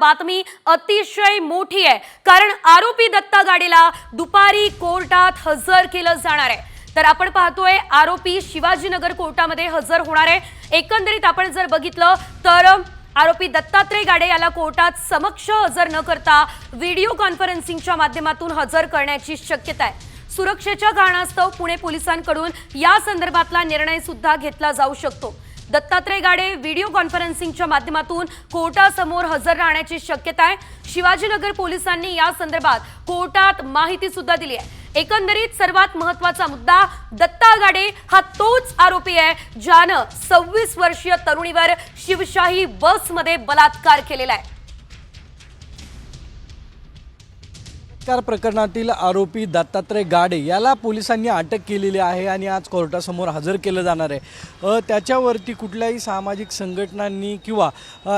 बातमी अतिशय मोठी आहे, कारण आरोपी दत्ता गाडेला दुपारी कोर्टात हजर केलं जाणार आहे। तर आपण पाहतोय आरोपी शिवाजीनगर कोर्टामध्ये हजर होणार आहे। एकंदरीत आपण जर बघितलं तर आरोपी दत्तात्रय गाडे याला कोर्टात समक्ष हजर न करता व्हिडिओ कॉन्फरन्सिंगच्या माध्यमातून हजर करण्याची शक्यता आहे। सुरक्षेच्या कारणास्तव पुणे पोलिसांकडून या संदर्भातला निर्णय सुद्धा घेतला जाऊ शकतो। दत्तात्रय गाडे व्हिडिओ कॉन्फरन्सिंगच्या माध्यमातून कोर्टासमोर हजर राहण्याची शक्यता आहे। शिवाजीनगर पोलिसांनी या संदर्भात कोर्टात माहिती सुद्धा दिली आहे। एकंदरीत सर्वात महत्त्वाचा मुद्दा, दत्ता गाडे हा तोच आरोपी आहे ज्यानं 26 वर्षीय तरुणीवर शिवशाही बसमध्ये बलात्कार केलेला आहे। प्रकरणातील आरोपी दत्तात्रय गाडे याला पोलिसांनी अटक केलेली आहे आणि आज कोर्टासमोर हजर केलं जाणार आहे। त्याच्यावरती कुठल्याही सामाजिक संघटनांनी किंवा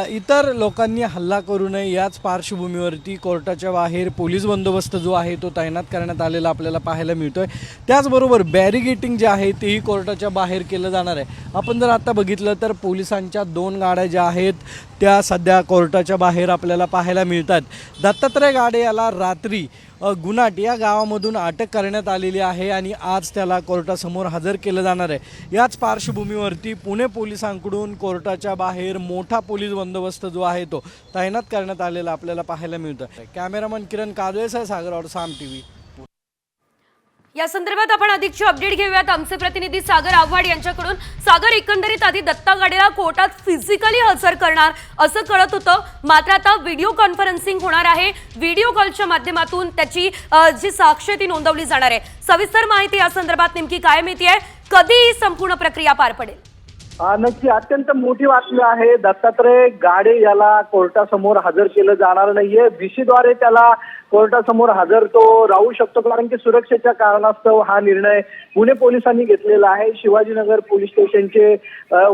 इतर लोकांनी हल्ला करू नये याच पार्श्वभूमीवरती कोर्टाच्या बाहेर पोलीस बंदोबस्त जो आहे तो तैनात करण्यात आलेला आपल्याला पाहायला मिळतोय। त्याचबरोबर बॅरिगेटिंग जे आहे तेही कोर्टाच्या बाहेर केलं जाणार आहे। आपण जर आता बघितलं तर पोलिसांच्या 2 गाड्या ज्या आहेत त्या सध्या कोर्टाच्या बाहेर आपल्याला पाहायला मिळतात। दत्तात्रय गाडे याला रात्री गुनाट या गावामधून अटक करण्यात आलेली आहे आणि आज त्याला कोर्टासमोर हजर केलं जाणार आहे। याच पार्श्वभूमीवरती पुणे पोलिसांकडून कोर्टाच्या बाहेर मोठा पोलीस बंदोबस्त जो आहे तो तैनात करण्यात आलेला आपल्याला पाहायला मिळतं। कॅमेरामन किरण कादळेसह सागर साम टीव्ही। या संदर्भात आपण अधिकची अपडेट घेऊयात आमचे प्रतिनिधी सागर आव्हाड यांच्याकडून। सागर, एकंदरीत आधी दत्ता गाडेला कोर्टात फिजिकली हजर करणार असं कळत होतं, मात्र आता व्हिडिओ कॉन्फरन्सिंग होणार आहे। व्हिडिओ कॉलच्या माध्यमातून त्याची जी साक्ष ती नोंदवली जाणार आहे। सविस्तर माहिती या संदर्भात नेमकी काय मिळतेय, कधी ही संपूर्ण प्रक्रिया पार पडेल? नक्की अत्यंत मोठी बातमी आहे। दत्तात्रय गाडे याला कोर्टासमोर हजर केलं जाणार नाहीये। VC द्वारे त्याला कोर्टासमोर हजर तो राहू शकतो, कारण की सुरक्षेच्या कारणास्तव हा निर्णय पुणे पोलिसांनी घेतलेला आहे। शिवाजीनगर पोलीस स्टेशनचे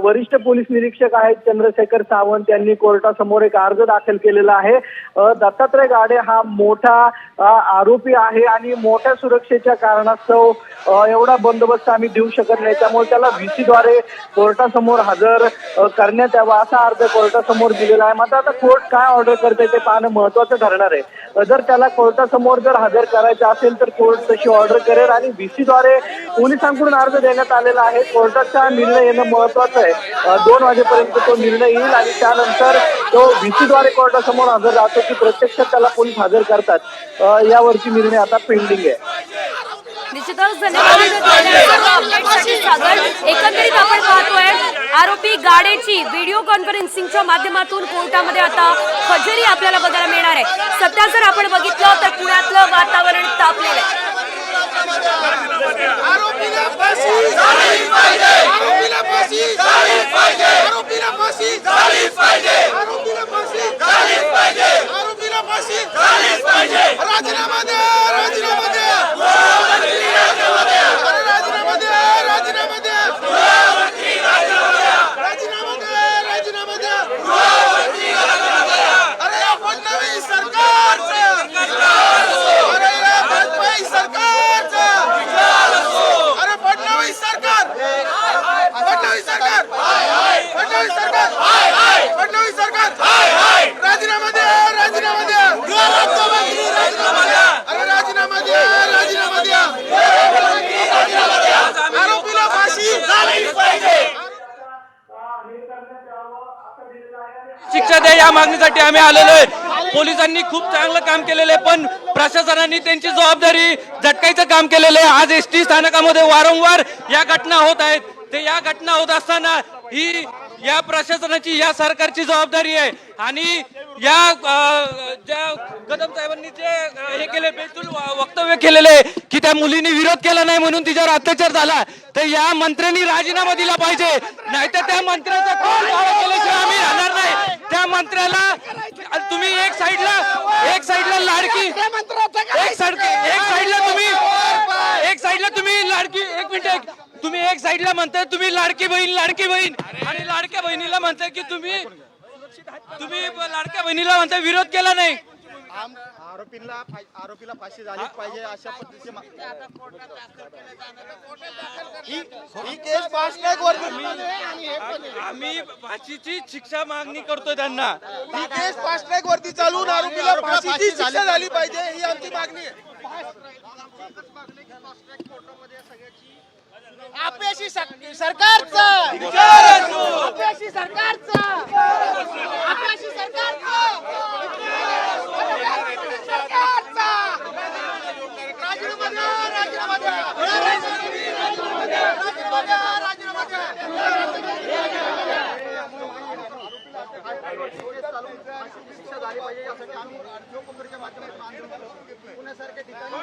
वरिष्ठ पोलीस निरीक्षक आहेत चंद्रशेखर सावंत यांनी कोर्टासमोर एक अर्ज दाखल केलेला आहे। दत्तात्रय गाडे हा मोठा आरोपी आहे आणि मोठ्या सुरक्षेच्या कारणास्तव एवढा बंदोबस्त आम्ही देऊ शकत नाही, त्यामुळे त्याला VC द्वारे कोर्टासमोर हजर करण्यात यावा असा अर्ज कोर्टासमोर दिलेला आहे। मात्र आता कोर्ट काय ऑर्डर करते ते पाहणं महत्त्वाचं ठरणार आहे। जर त्याला कोर्टासमोर जर हजर करायचं असेल तर कोर्ट तशी ऑर्डर करेल आणि VC द्वारे पोलिसांकडून अर्ज देण्यात आलेला आहे। कोर्टाचा निर्णय येणं महत्त्वाचं आहे। 2 वाजेपर्यंत तो निर्णय येईल आणि त्यानंतर तो VC द्वारे कोर्टासमोर हजर राहतो की प्रत्यक्षात त्याला पोलीस हजर करतात यावरची निर्णय आता पेंडिंग आहे। निश्चितच धन्यवाद सागर। एकंदरीत आपण पाहतोय आरोपी गाडेची व्हिडिओ कॉन्फरन्सिंगच्या माध्यमातून कोर्टामध्ये आता हजेरी आपल्याला बघायला मिळणार आहे। सध्या जर आपण बघितलं तर पुण्यातलं वातावरण तापलेलं आहे। आरोपीला फाशी झाली पाहिजे, आरोपीला फाशी झाली पाहिजे, आरोपीला फाशी झाली पाहिजे, आरोपीला फाशी झाली पाहिजे, आरोपीला फाशी झाली पाहिजे। राजीनामा द्या, राजीनामा द्या, राजीनामा द्या, राजीनामा द्या, राजीनामा द्या, राजीनामा द्या, राजीनामा द्या, अरे या फडणवीस सरकारचं, अरे या वाजपेयी सरकारचं, अरे फडणवीस सरकार, फडणवीस सरकार, फडणवीस सरकार, फडणवीस सरकार, राजीनामा द्या, राजीनामा द्या, राजीनामा द्या, अरे राजीनामा द्या, राजीनामा द्या, आरोपीला फाशी झाली पाहिजे। शिक्षा द्या या मागणीसाठी आम्ही आलेलो आहे। पोलिसांनी खूप चांगलं काम केलेलं आहे, पण प्रशासनाने त्यांची जबाबदारी झटकायचं काम केलेलं आहे। आज ST स्थानकामध्ये वारंवार या घटना होत आहेत। ते या घटना होत असताना ही या प्रशासनाची, या सरकारची जबाबदारी आहे। आणि या ज्या कदम साहेबांनी जे हे केले, बेतुल वक्तव्य केलेले की त्या मुलीने विरोध केला नाही म्हणून तिच्यावर अत्याचार झाला, तर या मंत्र्यांनी राजीनामा दिला पाहिजे, नाहीतर त्या मंत्र्याचा कौल केल्याशिवाय आम्ही राहणार नाही। त्या मंत्र्याला तुम्ही एक साईडला लाडकी, एक साईडला तुम्ही लाडकी, एक मिनिट, तुम्ही एक साईडला म्हणताय तुम्ही लाडकी बहीण आणि लाडक्या बहिणीला म्हणताय की तुम्ही लाडक्या बहिणीला म्हणताय विरोध केला नाही। आरोपीला फाशी झालीच पाहिजे अशा पद्धतीचे ही केस फास्ट ट्रॅक वरती आम्ही फाशीची शिक्षा मागणी करतोय त्यांना. ही केस फास्ट ट्रॅक वरती चालून आरोपीला फाशीची शिक्षा झाली पाहिजे ही आमची मागणी आहे. अपयशी सरकारचा अपयशी सरकारचा अपयशी सरकारचा राजीनामा द्या राजीनामा द्या राजीनामा द्या राजीनामा शिक्षा झाली पाहिजे यासाठी आम्ही जो काँग्रेसच्या माध्यमातून आंदोलन पुण्यासारख्या ठिकाणी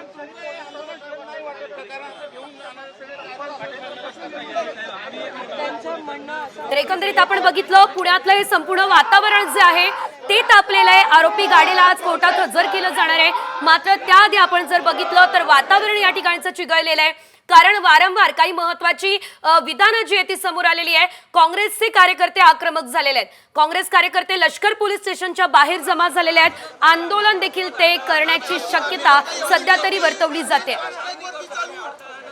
तर एकंदरीत आपण बघितलं पुण्यातलं हे संपूर्ण वातावरण जे आहे ते तापलेलं आहे. आरोपी गाडीला आज कोर्टात हजर केलं जाणार आहे. मात्र त्याआधी आपण जर बघितलं तर वातावरण या ठिकाणचं चिघळलेलं आहे. कारण वारंवार काही महत्वाची विधानं जी आहे ती समोर आलेली आहे. काँग्रेसचे कार्यकर्ते आक्रमक झालेले आहेत. काँग्रेस कार्यकर्ते लष्कर पोलीस स्टेशनच्या बाहेर जमा झालेले आहेत. आंदोलन देखील ते करण्याची शक्यता सध्या तरी वर्तवली जाते.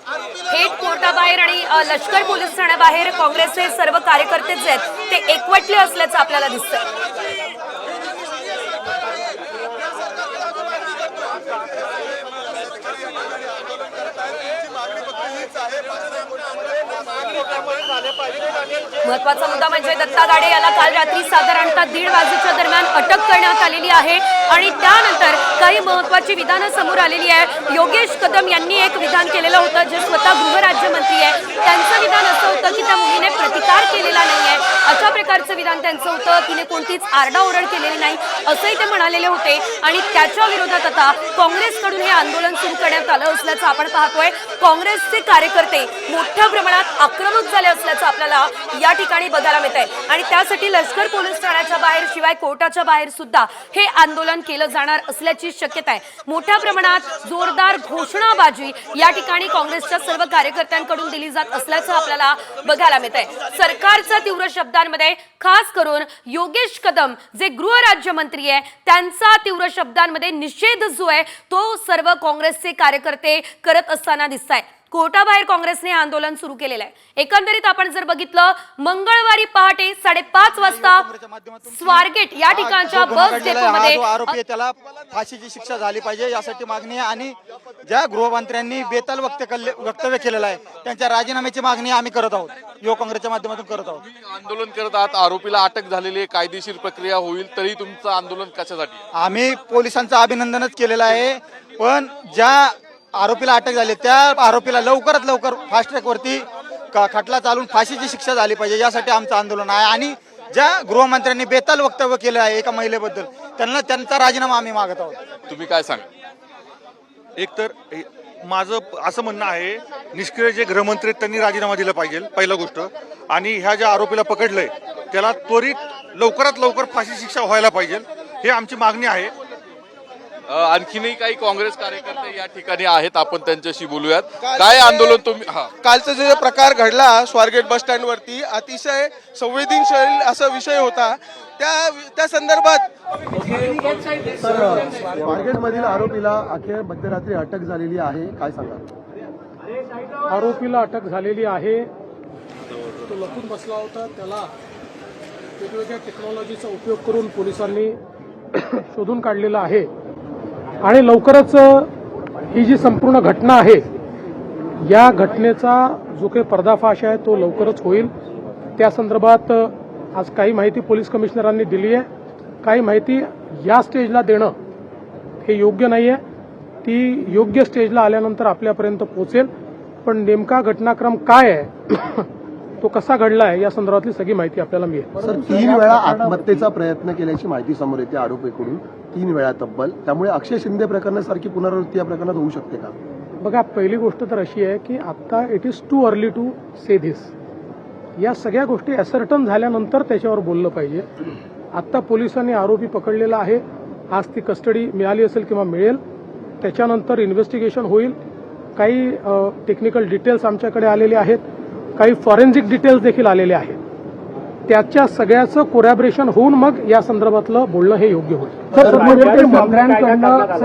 थेट कोर्टाबाहेर आणि लष्कर पोलीस ठाण्याबाहेर काँग्रेसचे सर्व कार्यकर्ते जे आहेत ते एकवटले असल्याचं आपल्याला दिसतंय. महत्वाचा मुद्दा म्हणजे दत्ता गाडे याला काल रात्री साधारणतः 1:30 वाजेच्या दरम्यान अटक करण्यात आलेली आहे आणि त्यानंतर काही महत्वाची विधानं समोर आलेली आहे. योगेश कदम यांनी एक विधान केलेलं होतं जे स्वतः गृहराज्यमंत्री आहे. त्यांचं विधान असं होतं की त्या मुलीने प्रतिकार केलेला नाहीये अशा प्रकारचं विधान त्यांचं होतं. तिने कोणतीच आरडाओरड केलेली नाही असंही ते म्हणालेले होते आणि त्याच्या विरोधात आता काँग्रेसकडून हे आंदोलन सुरू करण्यात आलं असल्याचं आपण पाहतोय. काँग्रेसचे कार्यकर्ते मोठ्या प्रमाणात आक्रमक झाले असल्याचं आपल्याला या ठिकाणी बघायला मिळत आहे आणि त्यासाठी लष्कर पोलीस ठाण्याच्या बाहेर शिवाय कोर्टाच्या बाहेर सुद्धा हे आंदोलन केलं जाणार असल्याची शक्यता आहे. मोठ्या प्रमाणात जोरदार घोषणाबाजी या ठिकाणी काँग्रेसच्या सर्व कार्यकर्त्यांकडून दिली जात असल्याचं आपल्याला बघायला मिळत आहे. सरकारचा तीव्र शब्दांमध्ये खास करून योगेश कदम जे गृहराज्यमंत्री आहे त्यांचा तीव्र शब्दांमध्ये निषेध जो आहे तो सर्व काँग्रेसचे कार्यकर्ते करत असताना दिसत आहे. कोर्टाबाहेर काँग्रेसने आंदोलन सुरू केलेलं आहे. एकंदरीत आपण जर बघितलं मंगळवारी पहाटे 5:30 वाजता स्वारगेट या ठिकाणच्या बस डेपोमध्ये आरोपी त्याला फाशीची शिक्षा झाली पाहिजे यासाठी मागणी आहे आणि ज्या गृहमंत्र्यांनी बेताल वक्तव्य केलेलं आहे त्यांच्या राजीनाम्याची मागणी आम्ही करत आहोत. युवक काँग्रेसच्या माध्यमातून करत आहोत. आंदोलन करत आहात, आरोपीला अटक झालेली आहे, कायदेशीर प्रक्रिया होईल, तरी तुमचं आंदोलन कशासाठी? आम्ही पोलिसांचं अभिनंदनच केलेलं आहे पण ज्या आरोपीला अटक झाली त्या आरोपीला लवकरात लवकर फास्ट ट्रॅक वरती खटला चालून फाशीची शिक्षा झाली पाहिजे यासाठी आमचं आंदोलन आहे. आणि ज्या गृहमंत्र्यांनी बेताल वक्तव्य केलं आहे एका महिलेबद्दल त्यांचा राजीनामा आम्ही मागत आहोत. तुम्ही काय सांगा? एकतर माझं असं म्हणणं आहे निष्क्रिय जे गृहमंत्री आहेत त्यांनी राजीनामा दिला पाहिजे पहिला गोष्ट. आणि ह्या ज्या आरोपीला पकडलंय त्याला त्वरित लवकरात लवकर फाशी शिक्षा व्हायला पाहिजे हे आमची मागणी आहे. आणखीनही काही काँग्रेस कार्यकर्ते या ठिकाणी आहेत, आपण त्यांच्याशी बोलूयात. काय आंदोलन तुम्ही? कालचा जो प्रकार घडला स्वारगेट बस स्टँड वरती अतिशय संवेदनशील असा विषय होता. त्या संदर्भात स्वारगेट मधील आरोपीला अखेर मध्यरात्री अटक झालेली आहे, काय सांगा? आरोपीला अटक झालेली आहे. तो लपून बसला होता. त्याला वेगवेगळ्या टेक्नॉलॉजीचा उपयोग करून पोलिसांनी शोधून काढलेला आहे आणि लवकरच ही जी संपूर्ण घटना आहे या घटनेचा जो काही पर्दाफाश आहे तो लवकरच होईल. त्या संदर्भात आज काही माहिती पोलीस कमिशनरांनी दिली आहे. काही माहिती या स्टेजला देणं हे योग्य नाही आहे. ती योग्य स्टेजला आल्यानंतर आपल्यापर्यंत पोहोचेल. पण नेमका घटनाक्रम काय आहे तो कसा घडला आहे या संदर्भातली सगळी माहिती आपल्याला मिळेल. सर 3 वेळा आत्महत्येचा प्रयत्न केल्याची माहिती समोर येते आरोपीकडून 3 वेळा तब्बल. त्यामुळे अक्षय शिंदे प्रकरणासारखी पुनरावृत्ती या प्रकरणात होऊ शकते का? बघा पहिली गोष्ट तर अशी आहे की आता it is too early to say this. या सगळ्या गोष्टी असर्टन झाल्यानंतर त्याच्यावर बोललं पाहिजे. आत्ता पोलिसांनी आरोपी पकडलेला आहे. आज ती कस्टडी मिळाली असेल किंवा मिळेल. त्याच्यानंतर इन्व्हेस्टिगेशन होईल. काही टेक्निकल डिटेल्स आमच्याकडे आलेले आहेत. काही फॉरेन्सिक डिटेल्स देखील आलेले आहेत. त्याच्या सगळ्याचं कोरॅबरेशन होऊन मग या संदर्भातलं बोलणं हे योग्य होतं.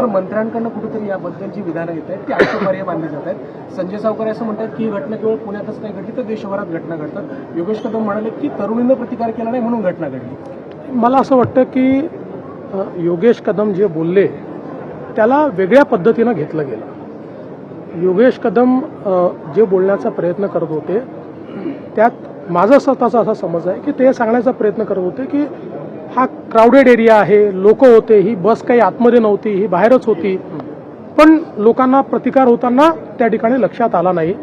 मंत्र्यांकडनं कुठेतरी याबद्दल जी विधानं येत आहेत ती आक्षेपार्ह मानली जात आहेत. संजय सावकर असं म्हणतात की ही घटना केवळ पुण्यातच नाही घडली तर देशभरात घटना घडतात. योगेश कदम म्हणाले की तरुणीनं प्रतिकार केला नाही म्हणून घटना घडली. मला असं वाटतं की योगेश कदम जे बोलले त्याला वेगळ्या पद्धतीनं घेतलं गेलं. योगेश कदम जे बोलण्याचा प्रयत्न करत होते त्यात माझा स्वतःचा असा समज आहे की ते सांगण्याचा प्रयत्न करत होते की हा क्राऊडेड एरिया आहे, लोक होते, ही बस काही आतमध्ये नव्हती, ही बाहेरच होती, पण लोकांना प्रतिकार होताना त्या ठिकाणी लक्षात आला नाही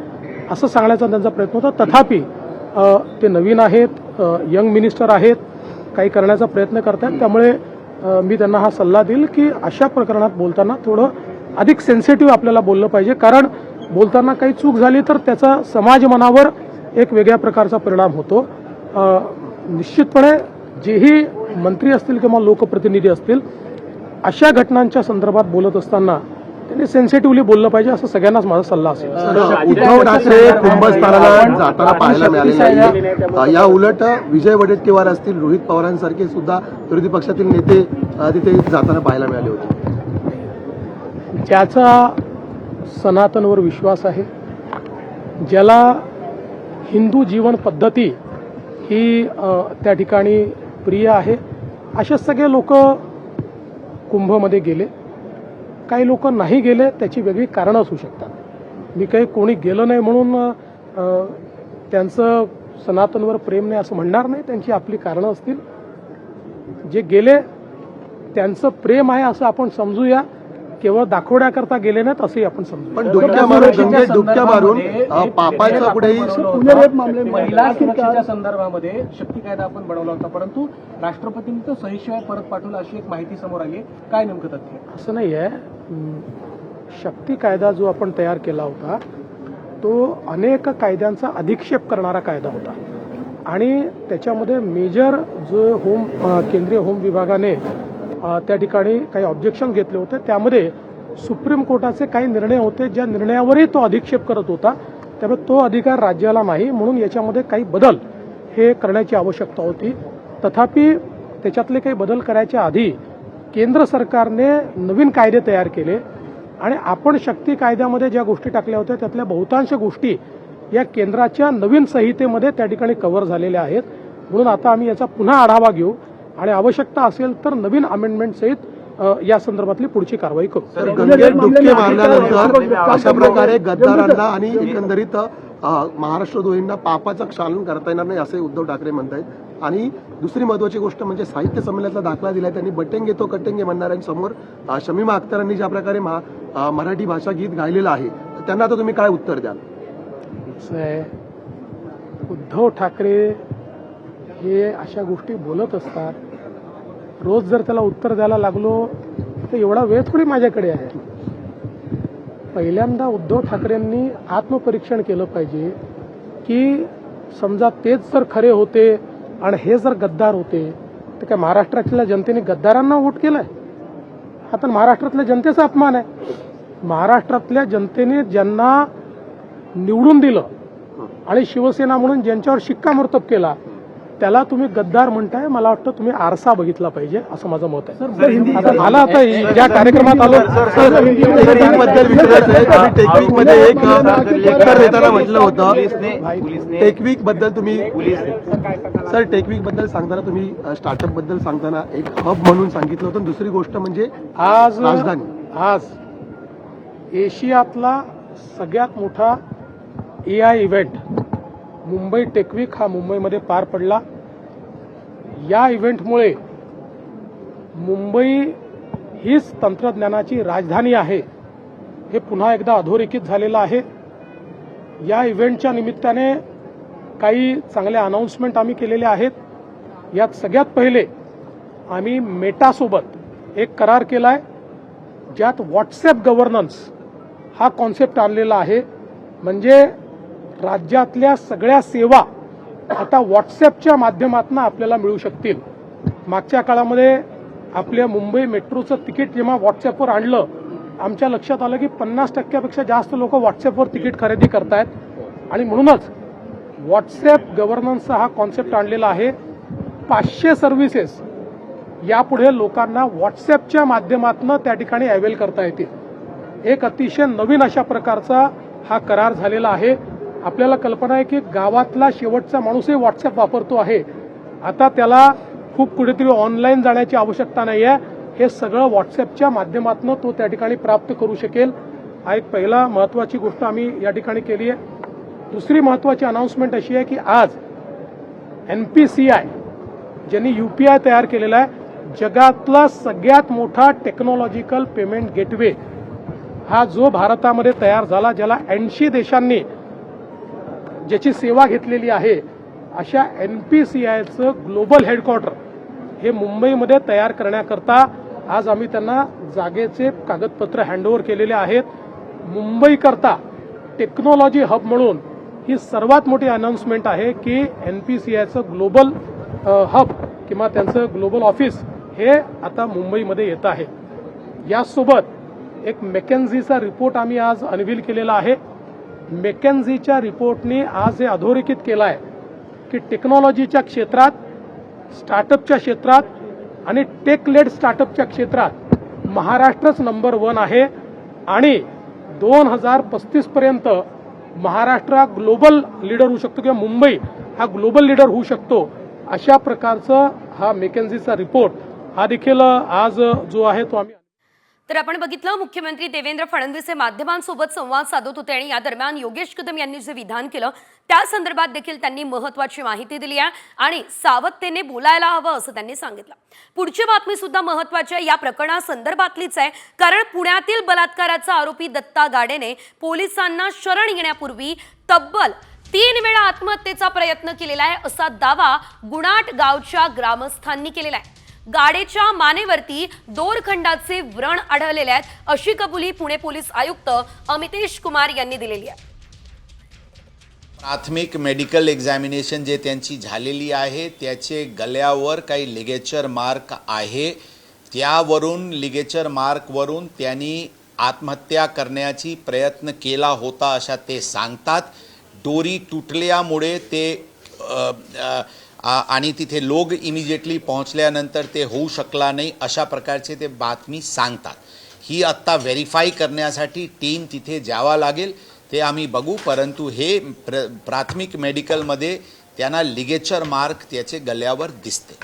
असं सांगण्याचा त्यांचा प्रयत्न होता. तथापि ते नवीन आहेत, यंग मिनिस्टर आहेत, काही करण्याचा प्रयत्न करतात. त्यामुळे मी त्यांना हा सल्ला देईल की अशा प्रकरणात बोलताना थोडं अधिक सेन्सिटिव्ह आपल्याला बोललं पाहिजे, कारण बोलताना काही चूक झाली तर त्याचा समाज मनावर एक वेगळ्या प्रकारचा परिणाम होतो. निश्चितपणे जेही मंत्री असतील किंवा लोकप्रतिनिधी असतील अशा घटनांच्या संदर्भात बोलत असताना त्यांनी सेन्सिटिव्हली बोललं पाहिजे असं सगळ्यांनाच माझा सल्ला असेल. उद्धव ठाकरे कुंभस्थानाला जाताना पाहायला मिळाले नाही. या उलट विजय वडेट्टीवार असतील, रोहित पवारांसारखे सुद्धा विरोधी पक्षातील नेते तिथे जाताना पाहायला मिळाले होते. ज्याचा सनातनवर विश्वास आहे, ज्याला हिंदू जीवन पद्धती ही त्या ठिकाणी प्रिय आहे, असे सगळे लोक कुंभमध्ये गेले. काही लोक नाही गेले त्याची वेगळी कारणं असू शकतात. मी काही कोणी गेलं नाही म्हणून त्यांचं सनातनवर प्रेम नाही असं म्हणणार नाही. त्यांची आपली कारणं असतील. जे गेले त्यांचं प्रेम आहे असं आपण समजूया, केवळ दाखवण्याकरता गेले नाहीत असंही आपण समजू. पण डुबक्या मारून पापाचा कुठेही महिला सुरक्षेच्या संदर्भामध्ये शक्ती कायदा आपण बनवला होता, परंतु राष्ट्रपतींनी तो सहीशिवाय परत पाठवला अशी एक माहिती समोर आली. काय नेमकं तथ्य? असं नाही आहे. शक्ती कायदा जो आपण तयार केला होता तो अनेक कायद्यांचा अधिक्षेप करणारा कायदा होता आणि त्याच्यामध्ये मेजर जो केंद्रीय होम विभागाने त्या ठिकाणी काही ऑब्जेक्शन घेतले होते. त्यामध्ये सुप्रीम कोर्टाचे काही निर्णय होते ज्या निर्णयावरही तो अधिक्षेप करत होता. त्यामुळे तो अधिकार राज्याला नाही, म्हणून याच्यामध्ये काही बदल हे करण्याची आवश्यकता होती. तथापि त्याच्यातले काही बदल करायच्या आधी केंद्र सरकारने नवीन कायदे तयार केले आणि आपण शक्ती कायद्यामध्ये ज्या गोष्टी टाकल्या होत्या त्यातल्या बहुतांश गोष्टी या केंद्राच्या नवीन संहितेमध्ये त्या ठिकाणी कव्हर झालेल्या आहेत. म्हणून आता आम्ही याचा पुन्हा आढावा घेऊ आणि आवश्यकता असेल तर नवीन अमेंडमेंट सहित या संदर्भातली पुढची कारवाई करू. गंगेत डुबके मारल्यानंतर अशा प्रकारे गद्दारांना आणि एकंदरीत महाराष्ट्र द्रोहींना पापाचं क्षालन करता येणार नाही असे उद्धव ठाकरे म्हणतायत. आणि दुसरी महत्वाची गोष्ट म्हणजे साहित्य संमेलनातला दाखला दिलाय त्यांनी. बटेंगे तो कटेंगे म्हणणाऱ्यांसमोर शमीमा अख्तरांनी ज्या प्रकारे मराठी भाषा गीत गायलेलं आहे त्यांना आता तुम्ही काय उत्तर द्याल? उद्धव ठाकरे हे अशा गोष्टी बोलत असतात. रोज जर त्याला उत्तर द्यायला लागलो तर एवढा वेळ थोडी माझ्याकडे आहे. पहिल्यांदा उद्धव ठाकरेंनी आत्मपरीक्षण केलं पाहिजे की समजा तेच जर खरे होते आणि हे जर गद्दार होते तर काय महाराष्ट्रातल्या जनतेने गद्दारांना वोट केलंय? हा तर महाराष्ट्रातल्या जनतेचा अपमान आहे. महाराष्ट्रातल्या जनतेने ज्यांना निवडून दिलं आणि शिवसेना म्हणून ज्यांच्यावर शिक्कामोर्तब केला त्याला तुम्ही गद्दार म्हणताय. मला वाटतं तुम्ही आरसा बघितला पाहिजे असं माझं मत आहे. आता आला आता ज्या कार्यक्रमात आलो टेक्निकबद्दल विचारायचं आहे. तुम्ही टेक्निकमध्ये एक उत्तर देताना म्हटलं होतं टेक्निक बद्दल तुम्ही सर टेक्निक बद्दल सांगताना तुम्ही स्टार्टअप बद्दल सांगताना एक हब म्हणून सांगितलं होतं. दुसरी गोष्ट म्हणजे आज एशियातला सगळ्यात मोठा AI इव्हेंट मुंबई टेकवीक हा मुंबईमध्ये पार पडला. या इव्हेंटमुळे मुंबई हीच तंत्रज्ञानाची राजधानी आहे हे पुन्हा एकदा अधोरेखित झालेलं आहे. या इव्हेंटच्या निमित्ताने काही चांगल्या अनाउन्समेंट आम्ही केलेल्या आहेत. यात सगळ्यात पहिले आम्ही मेटासोबत एक करार केला आहे ज्यात व्हॉट्सॲप गव्हर्नन्स हा कॉन्सेप्ट आणलेला आहे. म्हणजे राज्यातल्या सगळ्या सेवा आता व्हॉट्सॲपच्या माध्यमातून आपल्याला मिळू शकतील. मागच्या काळामध्ये आपल्या मुंबई मेट्रोचं तिकीट जेव्हा व्हॉट्सॲपवर आणलं आमच्या लक्षात आलं की 50% जास्त लोक व्हॉट्सॲपवर तिकीट खरेदी करतायत आणि म्हणूनच व्हॉट्सॲप गव्हर्नन्सचा हा कॉन्सेप्ट आणलेला आहे. 500 सर्व्हिसेस यापुढे लोकांना व्हॉट्सॲपच्या माध्यमातून त्या ठिकाणी अवेल करता येतील। एक अतिशय नवीन अशा प्रकारचा हा करार झालेला आहे। आपल्याला कल्पना आहे की गावातला शेवटचा माणूसही व्हॉट्सॲप वापरतो आहे, आता त्याला खूप कुठेतरी ऑनलाईन जाण्याची आवश्यकता नाही आहे, हे सगळं व्हॉट्सॲपच्या माध्यमातून तो त्या ठिकाणी प्राप्त करू शकेल। हा एक पहिला महत्त्वाची गोष्ट आम्ही या ठिकाणी केली आहे। दुसरी महत्त्वाची अनाउन्समेंट अशी आहे की आज NPCI ज्यांनी UPI तयार केलेला आहे, जगातला सगळ्यात मोठा टेक्नॉलॉजिकल पेमेंट गेटवे हा जो भारतामध्ये तयार झाला, ज्याला 80 देशांनी ज्याची सेवा घेतलेली आहे, अशा NPCIचं ग्लोबल हेडक्वार्टर हे मुंबईमध्ये तयार करण्याकरता आज आम्ही त्यांना जागेचे कागदपत्र हँडओव्हर केलेले आहेत। मुंबईकरता टेक्नॉलॉजी हब म्हणून ही सर्वात मोठी अनाउन्समेंट आहे की NPCIचं ग्लोबल हब किंवा त्यांचं ग्लोबल ऑफिस हे आता मुंबईमध्ये येत आहे। यासोबत एक मेकॅन्झीचा रिपोर्ट आम्ही आज अनवील केलेला आहे। मेकॅन्झीच्या रिपोर्टने आज हे अधोरेखित केलं आहे की टेक्नॉलॉजीच्या क्षेत्रात, स्टार्टअपच्या क्षेत्रात आणि टेक लेड स्टार्टअपच्या क्षेत्रात महाराष्ट्रच नंबर 1 आहे आणि 2035 पर्यंत महाराष्ट्र ग्लोबल लीडर होऊ शकतो किंवा मुंबई हा ग्लोबल लीडर होऊ शकतो, अशा प्रकारचा हा मेकॅन्झीचा रिपोर्ट हा देखील आज जो आहे तो आम्ही। तर आपण बघितलं मुख्यमंत्री देवेंद्र फडणवीस हे माध्यमांसोबत संवाद साधत होते आणि या दरम्यान योगेश कदम यांनी जे विधान केलं त्या संदर्भात देखील त्यांनी महत्त्वाची माहिती दिली आहे आणि सावधतेने बोलायला हवं असं त्यांनी सांगितलं। पुढची बातमी सुद्धा महत्त्वाची आहे, या प्रकरणासंदर्भातलीच आहे, कारण पुण्यातील बलात्काराचा आरोपी दत्ता गाडेने पोलिसांना शरण येण्यापूर्वी तब्बल 3 वेळा आत्महत्येचा प्रयत्न केलेला आहे असा दावा गुणाट गावच्या ग्रामस्थांनी केलेला आहे। गाडेच्या मानेवरती दोरखंडाचे व्रण आढळलेले आहेत अशी कबुली पुणे पोलीस आयुक्त अमितेश कुमार यांनी दिलेली आहे। प्राथमिक मेडिकल एक्झामिनेशन जे त्यांची झालेली आहे त्याचे गळ्यावर काही लिगेचर मार्क आहे, त्यावरून लिगेचर मार्कवरून त्यांनी आत्महत्या करण्याची प्रयत्न केला होता अशा ते सांगतात। दोरी तुटल्यामुळे ते आणि तिथे लोक इमिजिएटली पोहोचल्यानंतर ते होऊ शकला नाही अशा प्रकारचे ते बातमी सांगतात। ही आत्ता व्हेरीफाय करण्यासाठी टीम तिथे जावा लागेल, ते आम्ही बघू, परंतु हे प्राथमिक मेडिकलमध्ये त्यांना लिगेचर मार्क त्याचे गळ्यावर दिसते।